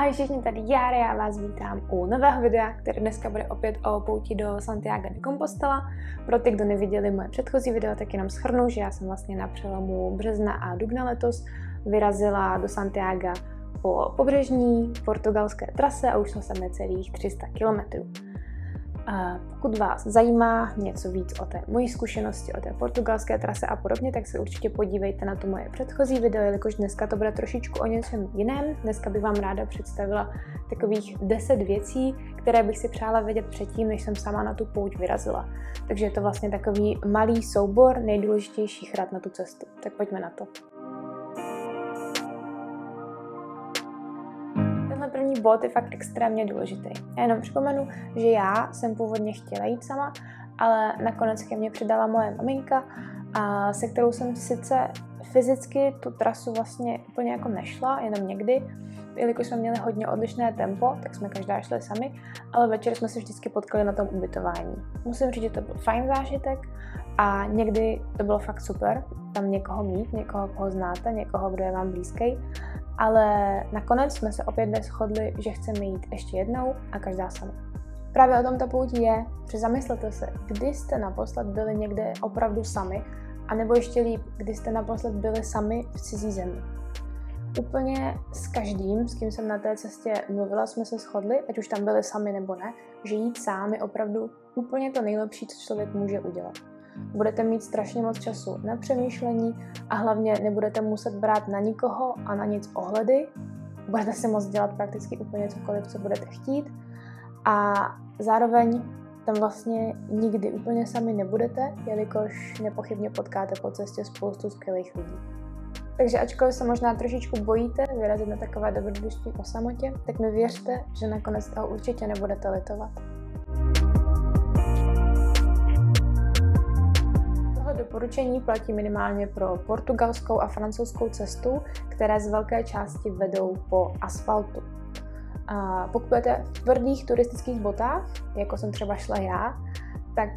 Ahoj všichni, tady Jára, já vás vítám u nového videa, které dneska bude opět o pouti do Santiago de Compostela. Pro ty, kdo neviděli moje předchozí video, tak jenom shrnu, že já jsem vlastně na přelomu března a dubna letos vyrazila do Santiaga po pobřežní portugalské trase a ušla jsem necelých 300 km. Pokud vás zajímá něco víc o té mojí zkušenosti, o té portugalské trase a podobně, tak se určitě podívejte na to moje předchozí video, jelikož dneska to bude trošičku o něčem jiném. Dneska bych vám ráda představila takových 10 věcí, které bych si přála vědět předtím, než jsem sama na tu pouť vyrazila. Takže je to vlastně takový malý soubor nejdůležitějších rad na tu cestu. Tak pojďme na to. První bod je fakt extrémně důležitý. Já jenom připomenu, že já jsem původně chtěla jít sama, ale nakonec ke mně přidala moje maminka, a se kterou jsem sice fyzicky tu trasu vlastně úplně jako nešla, jenom někdy, jelikož jsme měli hodně odlišné tempo, tak jsme každá šli sami, ale večer jsme se vždycky potkali na tom ubytování. Musím říct, že to byl fajn zážitek a někdy to bylo fakt super, tam někoho mít, někoho, koho znáte, někoho, kdo je vám blízký. Ale nakonec jsme se opět shodli, že chceme jít ještě jednou a každá sama. Právě o tom ta pouť je, že zamyslete se, kdy jste naposled byli někde opravdu sami, anebo ještě líp, kdy jste naposled byli sami v cizí zemi. Úplně s každým, s kým jsem na té cestě mluvila, jsme se shodli, ať už tam byli sami nebo ne, že jít sám je opravdu úplně to nejlepší, co člověk může udělat. Budete mít strašně moc času na přemýšlení a hlavně nebudete muset brát na nikoho a na nic ohledy. Budete si moct dělat prakticky úplně cokoliv, co budete chtít a zároveň tam vlastně nikdy úplně sami nebudete, jelikož nepochybně potkáte po cestě spoustu skvělých lidí. Takže ačkoliv se možná trošičku bojíte vyrazit na takové dobrodružství o samotě, tak mi věřte, že nakonec toho určitě nebudete litovat. Doporučení platí minimálně pro portugalskou a francouzskou cestu, které z velké části vedou po asfaltu. A pokud budete v tvrdých turistických botách, jako jsem třeba šla já, tak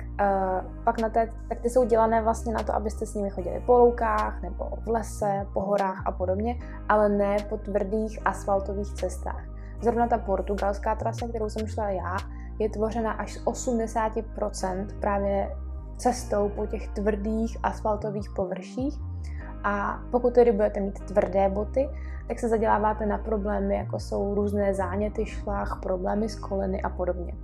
ty jsou dělané vlastně na to, abyste s nimi chodili po loukách nebo v lese, po horách a podobně, ale ne po tvrdých asfaltových cestách. Zrovna ta portugalská trasa, kterou jsem šla já, je tvořena až z 80% právě cestou po těch tvrdých asfaltových površích a pokud tedy budete mít tvrdé boty, tak se zaděláváte na problémy, jako jsou různé záněty, šlách, problémy s koleny a podobně.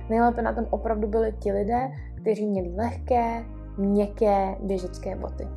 Nejlépe na tom opravdu byli ti lidé, kteří měli lehké, měkké běžecké boty.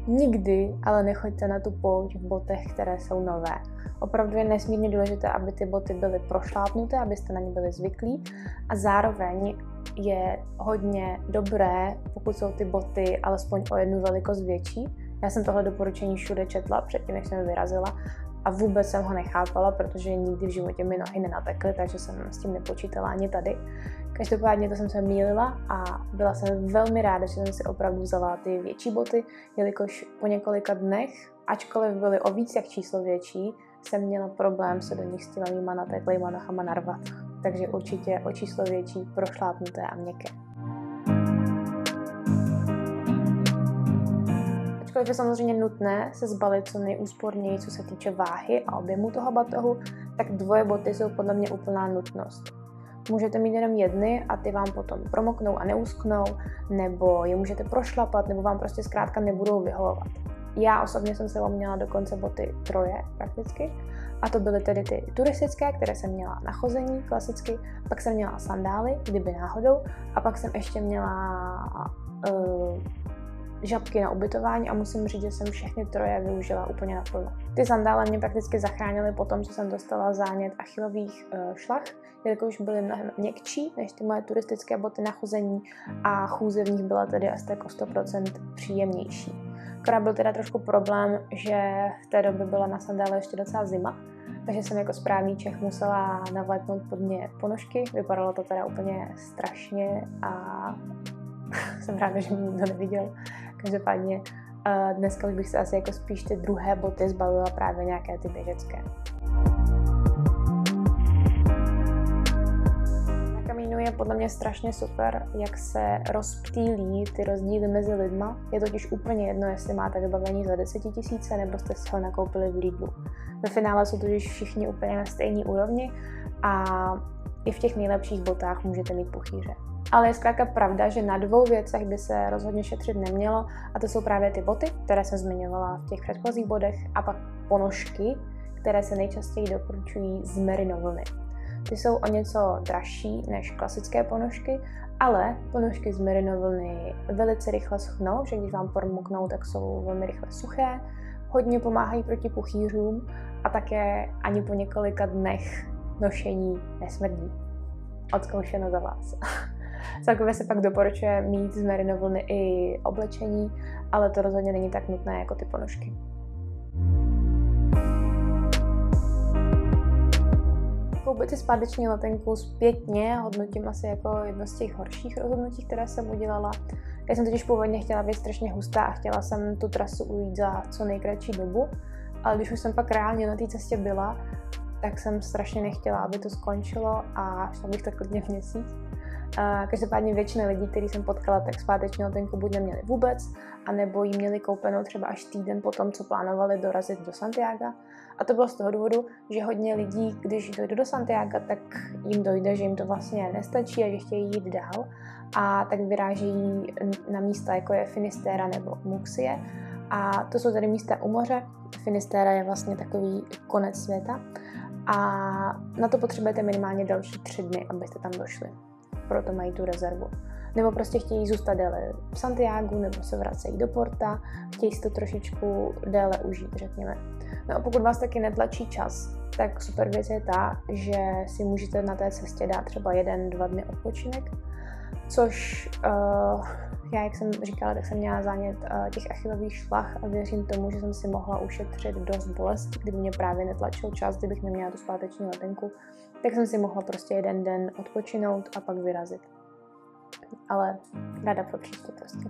Nikdy ale nechoďte na tu pouť v botech, které jsou nové. Opravdu je nesmírně důležité, aby ty boty byly prošlápnuté, abyste na ně byli zvyklí a zároveň je hodně dobré, pokud jsou ty boty alespoň o jednu velikost větší. Já jsem tohle doporučení všude četla předtím, než jsem vyrazila a vůbec jsem ho nechápala, protože nikdy v životě mi nohy nenatekly, takže jsem s tím nepočítala ani tady. Každopádně to jsem se mýlila a byla jsem velmi ráda, že jsem si opravdu vzala ty větší boty, jelikož po několika dnech, ačkoliv byly o víc jak číslo větší, jsem měla problém se do nich s těma mýma nateklejma nohama narvat. Takže určitě o číslo větší, prošlápnuté a měkké. Ačkoliv je samozřejmě nutné se zbalit co nejúsporněji, co se týče váhy a objemu toho batohu, tak dvoje boty jsou podle mě úplná nutnost. Můžete mít jenom jedny a ty vám potom promoknou a neusknou, nebo je můžete prošlapat, nebo vám prostě zkrátka nebudou vyhovovat. Já osobně jsem sebou měla dokonce boty troje prakticky a to byly tedy ty turistické, které jsem měla na chození klasicky, pak jsem měla sandály, kdyby náhodou a pak jsem ještě měla žabky na ubytování a musím říct, že jsem všechny troje využila úplně naplno. Ty sandále mě prakticky zachránily po tom, že jsem dostala zánět achilových šlach, jelikož byly mnohem měkčí než ty moje turistické boty na chození a chůze v nich byla tedy asi tak o 100% příjemnější. Akorát byl teda trošku problém, že v té době byla na sandále ještě docela zima, takže jsem jako správný Čech musela navléknout pod ně ponožky. Vypadalo to teda úplně strašně a jsem ráda, že mě nikdo neviděl. Každopádně dneska už bych se asi jako spíš ty druhé boty zbavila právě nějaké ty běžecké. Na kamínu je podle mě strašně super, jak se rozptýlí ty rozdíly mezi lidma. Je totiž úplně jedno, jestli máte vybavení za 10 000 nebo jste si ho nakoupili v Lidlu. Ve finále jsou totiž všichni úplně na stejné úrovni a i v těch nejlepších botách můžete mít puchýře. Ale je zkrátka pravda, že na 2 věcech by se rozhodně šetřit nemělo, a to jsou právě ty boty, které jsem zmiňovala v těch předchozích bodech, a pak ponožky, které se nejčastěji doporučují z merino vlny. Ty jsou o něco dražší než klasické ponožky, ale ponožky z merino vlny velice rychle schnou, že když vám promoknou, tak jsou velmi rychle suché, hodně pomáhají proti puchýřům a také ani po několika dnech nošení nesmrdí. Odzkoušeno za vás. Celkově se pak doporučuje mít z merino vlny i oblečení, ale to rozhodně není tak nutné jako ty ponožky. Koupit si zpáteční letenku zpětně hodnotím asi jako jedno z těch horších rozhodnutí, které jsem udělala. Já jsem totiž původně chtěla být strašně hustá a chtěla jsem tu trasu ujít za co nejkratší dobu, ale když už jsem pak reálně na té cestě byla, tak jsem strašně nechtěla, aby to skončilo a šla bych to klidně v měsíc. Každopádně většina lidí, který jsem potkala, tak zpáteční letenku buď neměli vůbec, anebo ji měli koupenou třeba až týden po tom, co plánovali dorazit do Santiaga. A to bylo z toho důvodu, že hodně lidí, když dojdou do Santiaga, tak jim dojde, že jim to vlastně nestačí a že chtějí jít dál. A tak vyrážejí na místa, jako je Finisterre nebo Muxie. A to jsou tady místa u moře. Finisterre je vlastně takový konec světa. A na to potřebujete minimálně další 3 dny, abyste tam došli. Proto mají tu rezervu. Nebo prostě chtějí zůstat déle v Santiagu, nebo se vracejí do Porta, chtějí si to trošičku déle užít, řekněme. No a pokud vás taky netlačí čas, tak super věc je ta, že si můžete na té cestě dát třeba 1-2 dny odpočinek, což já, jak jsem říkala, tak jsem měla zánět těch achilových šlach a věřím tomu, že jsem si mohla ušetřit dost bolesti, kdyby mě právě netlačil čas, kdybych neměla tu zpáteční letenku, tak jsem si mohla prostě 1 den odpočinout a pak vyrazit. Ale ráda pro příště prostě.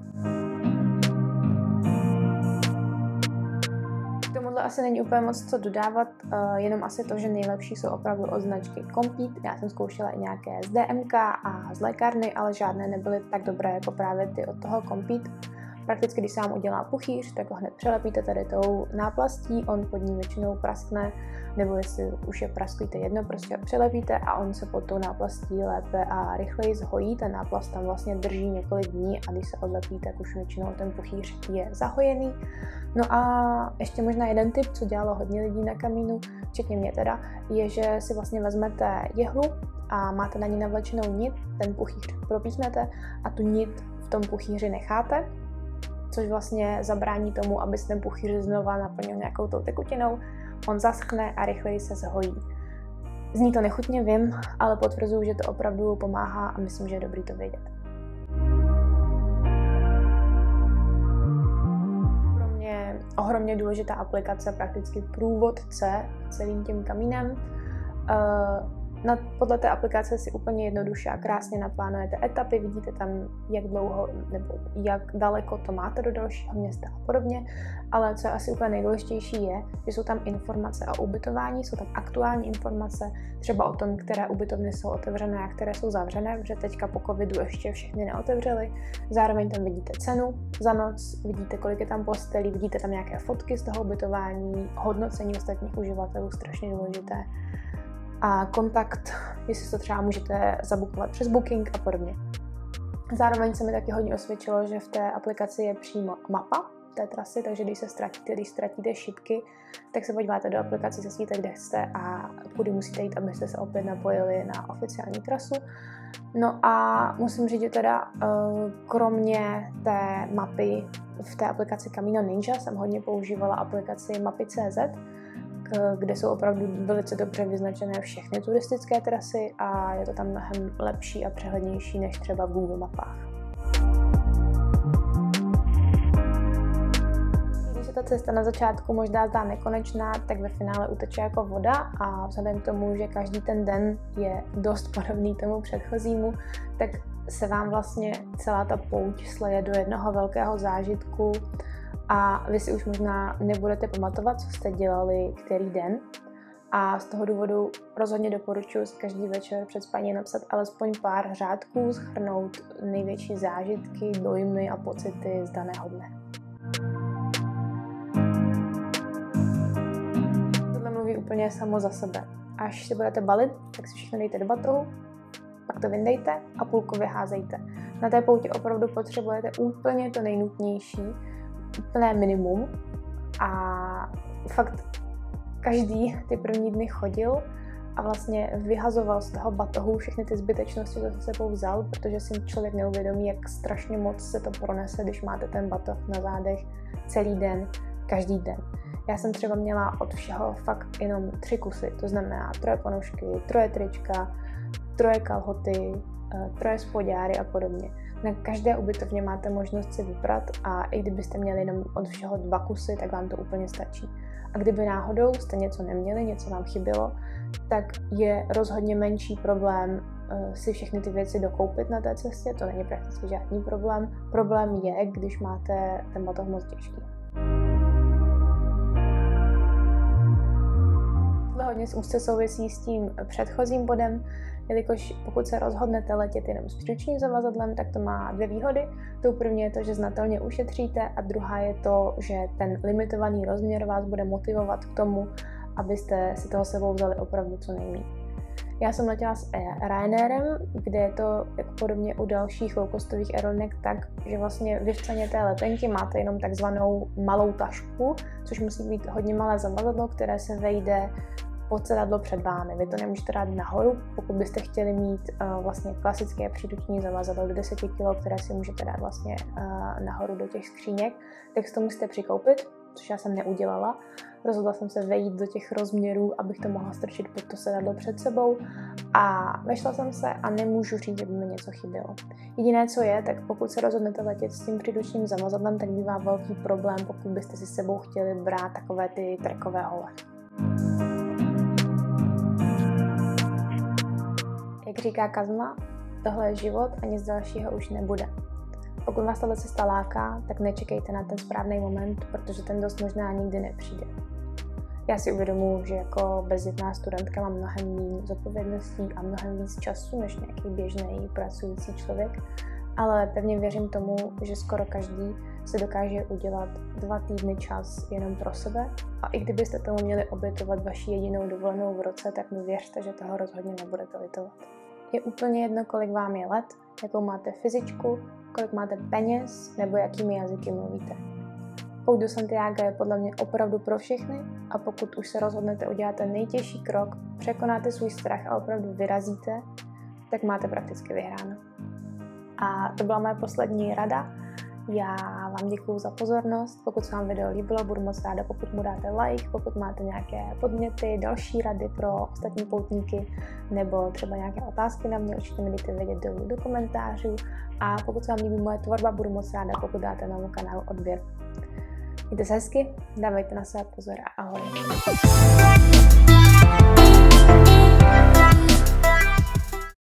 K tomuhle asi není úplně moc co dodávat, jenom asi to, že nejlepší jsou opravdu od značky Compeed. Já jsem zkoušela i nějaké z DMK a z lékárny, ale žádné nebyly tak dobré jako právě ty od toho Compeed. Prakticky, když se vám udělá puchýř, tak ho hned přelepíte tady tou náplastí, on pod ní většinou praskne, nebo jestli už je prasklý, to jedno, prostě ho přelepíte a on se pod tou náplastí lépe a rychleji zhojí. Ten náplast tam vlastně drží několik dní a když se odlepí, tak už většinou ten puchýř je zahojený. No a ještě možná jeden tip, co dělalo hodně lidí na Caminu, včetně mě teda, je, že si vlastně vezmete jehlu a máte na ní navlečenou nit, ten puchýř propíchnete a tu nit v tom puchýři necháte, což vlastně zabrání tomu, aby se ten puchýř znova naplnil nějakou tou tekutinou. On zaschne a rychleji se zhojí. Zní to nechutně, vím, ale potvrzuju, že to opravdu pomáhá a myslím, že je dobrý to vědět. Pro mě ohromně důležitá aplikace, prakticky průvodce celým tím Caminem. Podle té aplikace si úplně jednoduše a krásně naplánujete etapy, vidíte tam, jak dlouho nebo jak daleko to máte do dalšího města a podobně, ale co je asi úplně nejdůležitější je, že jsou tam informace o ubytování, jsou tam aktuální informace, třeba o tom, které ubytovny jsou otevřené a které jsou zavřené, protože teďka po covidu ještě všechny neotevřely. Zároveň tam vidíte cenu za noc, vidíte, kolik je tam postelí, vidíte tam nějaké fotky z toho ubytování, hodnocení ostatních uživatelů, strašně důležité. A kontakt, jestli to třeba můžete zabukovat přes Booking a podobně. Zároveň se mi taky hodně osvědčilo, že v té aplikaci je přímo mapa té trasy, takže když ztratíte šipky, tak se podíváte do aplikace, zjistíte, kde jste a kudy musíte jít, abyste se opět napojili na oficiální trasu. No a musím říct, že teda kromě té mapy v té aplikaci Camino Ninja jsem hodně používala aplikaci Mapy.cz, kde jsou opravdu velice dobře vyznačené všechny turistické trasy a je to tam mnohem lepší a přehlednější než třeba v Google mapách. Když se ta cesta na začátku možná zdá nekonečná, tak ve finále uteče jako voda a vzhledem k tomu, že každý ten den je dost podobný tomu předchozímu, tak se vám vlastně celá ta pouť sleje do jednoho velkého zážitku a vy si už možná nebudete pamatovat, co jste dělali který den, A z toho důvodu rozhodně doporučuji každý večer před spaním napsat alespoň pár řádků, shrnout největší zážitky, dojmy a pocity z daného dne. Tohle mluví úplně samo za sebe. Až se budete balit, tak si všechno dejte do batohu, pak to vyndejte a půlku vyházejte. Na té poutě opravdu potřebujete úplně to nejnutnější, úplné minimum a fakt každý ty první dny chodil a vlastně vyhazoval z toho batohu všechny ty zbytečnosti, co se sebou vzal, protože si člověk neuvědomí, jak strašně moc se to pronese, když máte ten batoh na zádech celý den, každý den. Já jsem třeba měla od všeho fakt jenom 3 kusy, to znamená 3 ponožky, 3 trička, 3 kalhoty, 3 spodňáry a podobně. Na každé ubytovně máte možnost si vybrat a i kdybyste měli jenom od všeho 2 kusy, tak vám to úplně stačí. A kdyby náhodou jste něco neměli, něco vám chybělo, tak je rozhodně menší problém si všechny ty věci dokoupit na té cestě, to není prakticky žádný problém. Problém je, když máte ten batoh moc těžký. Tohle hodně úzce souvisí s tím předchozím bodem, jelikož pokud se rozhodnete letět jenom s příručním zavazadlem, tak to má 2 výhody. Tou první je to, že znatelně ušetříte a druhá je to, že ten limitovaný rozměr vás bude motivovat k tomu, abyste si toho sebou vzali opravdu co nejméně. Já jsem letěla s Ryanairem, kde je to jako podobně u dalších low-costových aerolinek tak, že vlastně vy v ceně té letenky máte jenom takzvanou malou tašku, což musí být hodně malé zavazadlo, které se vejde pod sedadlo před vámi. Vy to nemůžete dát nahoru, pokud byste chtěli mít vlastně klasické příruční zavazadlo do 10 kg, které si můžete dát vlastně nahoru do těch skříněk, tak si to musíte přikoupit, což já jsem neudělala. Rozhodla jsem se vejít do těch rozměrů, abych to mohla strčit pod to sedadlo před sebou a vešla jsem se a nemůžu říct, že by mi něco chybělo. Jediné, co je, tak pokud se rozhodnete letět s tím příručním zavazadlem, tak bývá velký problém, pokud byste si s sebou chtěli brát takové ty trekové hole. Jak říká Kazma, tohle je život a nic dalšího už nebude. Pokud vás tato cesta láká, tak nečekejte na ten správný moment, protože ten dost možná nikdy nepřijde. Já si uvědomuji, že jako bezdětná studentka mám mnohem méně zodpovědností a mnohem víc času než nějaký běžný pracující člověk, ale pevně věřím tomu, že skoro každý se dokáže udělat 2 týdny čas jenom pro sebe a i kdybyste tomu měli obětovat vaši jedinou dovolenou v roce, tak mi věřte, že toho rozhodně nebudete litovat. Je úplně jedno, kolik vám je let, jakou máte fyzičku, kolik máte peněz nebo jakými jazyky mluvíte. Pout do Santiaga je podle mě opravdu pro všechny a pokud už se rozhodnete udělat ten nejtěžší krok, překonáte svůj strach a opravdu vyrazíte, tak máte prakticky vyhráno. A to byla moje poslední rada. Já vám děkuju za pozornost. Pokud se vám video líbilo, budu moc ráda, pokud mu dáte like, pokud máte nějaké podněty, další rady pro ostatní poutníky nebo třeba nějaké otázky na mě, určitě mi dejte vědět dolů do komentářů. A pokud se vám líbí moje tvorba, budu moc ráda, pokud dáte mému kanálu odběr. Mějte se hezky, dávejte na sebe pozor a ahoj.